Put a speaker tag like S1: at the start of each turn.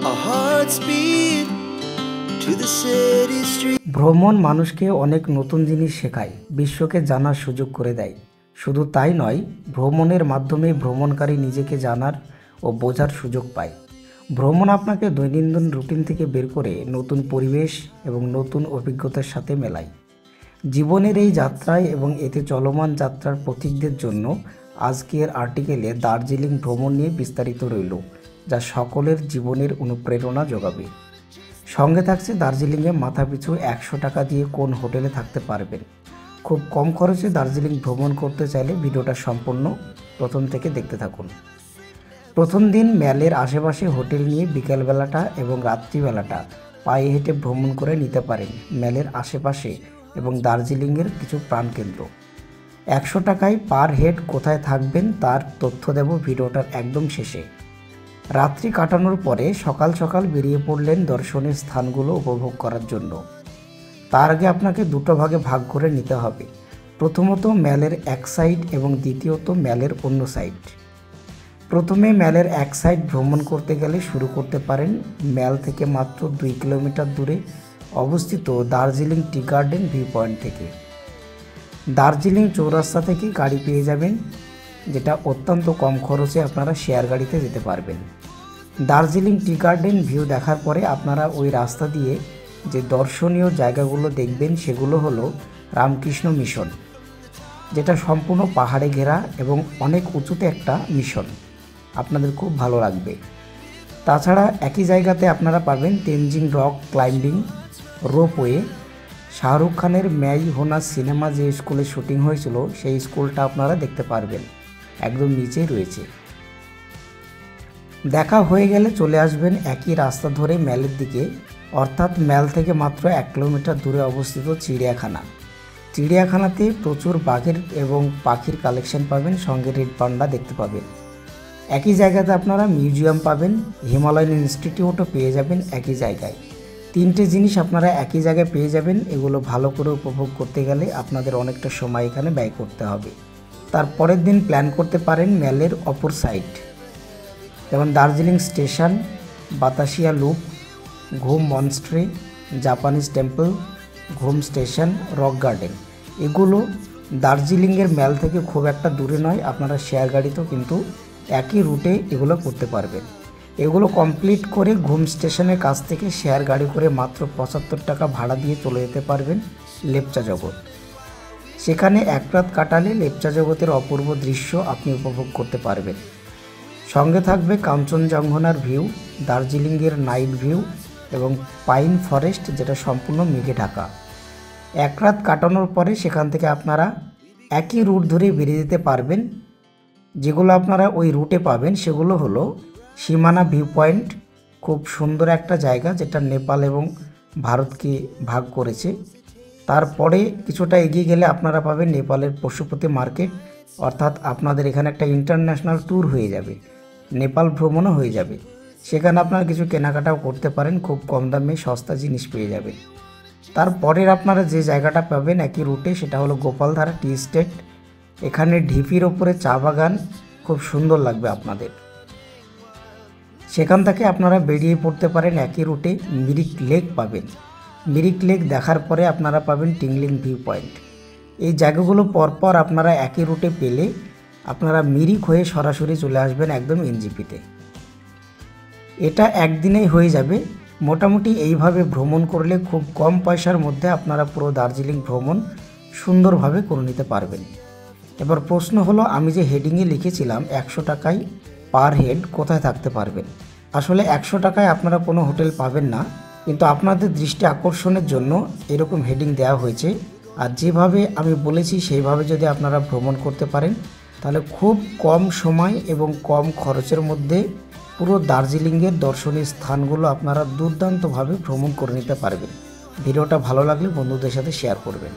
S1: Our hearts beat to the city street.
S2: ভ্রমণ মানুষকে অনেক নতুন জিনিস শেখায়, বিশ্বকে জানার সুযোগ করে দেয়। শুধু তাই নয়, ভ্রমণের মাধ্যমে ভ্রমণকারী নিজেকে জানার ও বোঝার সুযোগ পায়। ভ্রমণ আপনাকে দৈনন্দিন রুটিন থেকে বের করে নতুন পরিবেশ এবং নতুন অভিজ্ঞতার সাথে মেলায়। জীবনের এই যাত্রায় এবং এতে চলমান যাত্রার পথিকদের জন্য আজকের আর্টিকেলে দার্জিলিং ভ্রমণ নিয়ে বিস্তারিত রইল, যা সকলের জীবনের অনুপ্রেরণা যোগাবে। সঙ্গে থাকছে দার্জিলিংয়ে মাথাপিছু 100 টাকা দিয়ে কোন হোটেলে থাকতে পারবেন। খুব কম খরচে দার্জিলিং ভ্রমণ করতে চাইলে ভিডিওটা সম্পূর্ণ প্রথম থেকে দেখতে থাকুন। প্রথম দিন ম্যালের আশেপাশে হোটেল নিয়ে বিকেলবেলাটা এবং রাত্রিবেলাটা পায়ে হেঁটে ভ্রমণ করে নিতে পারেন ম্যালের আশেপাশে এবং দার্জিলিংয়ের কিছু প্রাণকেন্দ্র। 100 টাকায় পার হেড কোথায় থাকবেন তার তথ্য দেব ভিডিওটার একদম শেষে। রাত্রি কাটানোর পরে সকাল সকাল বেরিয়ে পড়লেন দর্শনীয় স্থানগুলো উপভোগ করার জন্য। তার আগে আপনাকে দুটো ভাগে ভাগ করে নিতে হবে। প্রথমত ম্যালের এক সাইড এবং দ্বিতীয়ত ম্যালের অন্য সাইড। প্রথমে ম্যালের এক সাইড ভ্রমণ করতে গেলে শুরু করতে পারেন ম্যাল থেকে মাত্র 2 কিলোমিটার দূরে অবস্থিত Darjeeling tea garden view point থেকে। দার্জিলিং চৌরাস্তা থেকে গাড়ি পেয়ে যাবেন, যেটা অত্যন্ত কম খরচে আপনারা শেয়ার গাড়িতে যেতে পারবেন। দার্জিলিং টি গার্ডেন ভিউ দেখার পরে আপনারা ওই রাস্তা দিয়ে যে দর্শনীয় জায়গাগুলো দেখবেন সেগুলো হলো রামকৃষ্ণ মিশন, যেটা সম্পূর্ণ পাহাড়ে ঘেরা এবং অনেক উঁচুতে একটা মিশন, আপনাদের খুব ভালো লাগবে। তাছাড়া একই জায়গাতে আপনারা পাবেন Tenzing rock climbing, ropeway, Shahrukh খানের ম্যাই হোনা সিনেমা যে স্কুলে শুটিং হয়েছিল সেই স্কুলটা আপনারা দেখতে পারবেন, একদম নিচেই রয়েছে। দেখা হয়ে গেলে চলে আসবেন একই রাস্তা ধরে ম্যালের দিকে, অর্থাৎ ম্যাল থেকে মাত্র 1 কিলোমিটার দূরে অবস্থিত চিড়িয়াখানা। চিড়িয়াখানাতে প্রচুর বাঘের এবং পাখির কালেকশন পাবেন, সঙ্গে রেড পান্ডা দেখতে পাবেন। একই জায়গাতে আপনারা মিউজিয়াম পাবেন, হিমালয়ান ইনস্টিটিউটও পেয়ে যাবেন একই জায়গায়। 3টে জিনিস আপনারা একই জায়গায় পেয়ে যাবেন। এগুলো ভালো করে উপভোগ করতে গেলে আপনাদের অনেকটা সময় এখানে ব্যয় করতে হবে। তারপরের দিন প্ল্যান করতে পারেন ম্যালের অপর সাইড, যেমন দার্জিলিং স্টেশন, বাতাসিয়া লুপ, ঘুম মনস্ট্রি, জাপানিজ টেম্পল, ঘুম স্টেশন, রক গার্ডেন। এগুলো দার্জিলিংয়ের ম্যাল থেকে খুব একটা দূরে নয়, আপনারা শেয়ার গাড়িতেও কিন্তু একই রুটে এগুলো করতে পারবেন। এগুলো কমপ্লিট করে ঘুম স্টেশনের কাছ থেকে শেয়ার গাড়ি করে মাত্র 75 টাকা ভাড়া দিয়ে চলে যেতে পারবেন লেপচা জগৎ। সেখানে এক রাত কাটালে লেপচা জগতের অপূর্ব দৃশ্য আপনি উপভোগ করতে পারবেন। সঙ্গে থাকবে কাঞ্চনজঙ্ঘার ভিউ, দার্জিলিংয়ের নাইট ভিউ এবং পাইন ফরেস্ট, যেটা সম্পূর্ণ মেঘে ঢাকা। এক রাত কাটানোর পরে সেখান থেকে আপনারা একই রুট ধরে বেরিয়ে যেতে পারবেন। যেগুলো আপনারা ওই রুটে পাবেন সেগুলো হলো সীমানা ভিউ পয়েন্ট, খুব সুন্দর একটা জায়গা যেটা নেপাল এবং ভারতকে ভাগ করেছে। তারপরে কিছুটা এগিয়ে গেলে আপনারা পাবেন নেপালের পশুপতি মার্কেট, অর্থাৎ আপনাদের এখানে একটা ইন্টারন্যাশনাল ট্যুর হয়ে যাবে, নেপাল ভ্রমণও হয়ে যাবে। সেখানে আপনারা কিছু কেনাকাটাও করতে পারেন, খুব কম দামে সস্তা জিনিস পেয়ে যাবেন। তারপরের আপনারা যে জায়গাটা পাবেন একই রুটে সেটা হলো গোপালধারা টি এস্টেট। এখানে ঢিপির ওপরে চা বাগান, খুব সুন্দর লাগবে আপনাদের। সেখান থেকে আপনারা বেরিয়ে পড়তে পারেন একই রুটে মিরিক লেক পাবেন। মিরিক লেক দেখার পরে আপনারা পাবেন টিংলিং ভিউ পয়েন্ট। এই জায়গাগুলো পরপর আপনারা একই রুটে পেলে আপনারা মিরিক হয়ে সরাসরি চলে আসবেন একদম এনজিপিতে। এটা একদিনেই হয়ে যাবে। মোটামুটি এইভাবে ভ্রমণ করলে খুব কম পয়সার মধ্যে আপনারা পুরো দার্জিলিং ভ্রমণ সুন্দরভাবে করে নিতে পারবেন। এবার প্রশ্ন হলো, আমি যে হেডিংয়ে লিখেছিলাম 100 টাকায় পার হেড কোথায় থাকতে পারবেন, আসলে 100 টাকায় আপনারা কোনো হোটেল পাবেন না, কিন্তু আপনাদের দৃষ্টি আকর্ষণের জন্য এরকম হেডিং দেওয়া হয়েছে। আর যেভাবে আমি বলেছি সেইভাবে যদি আপনারা ভ্রমণ করতে পারেন তাহলে খুব কম সময় এবং কম খরচের মধ্যে পুরো দার্জিলিংয়ের দর্শনীয় স্থানগুলো আপনারা দুর্দান্তভাবে ভ্রমণ করে নিতে পারবেন। ভিডিওটা ভালো লাগলে বন্ধুদের সাথে শেয়ার করবেন।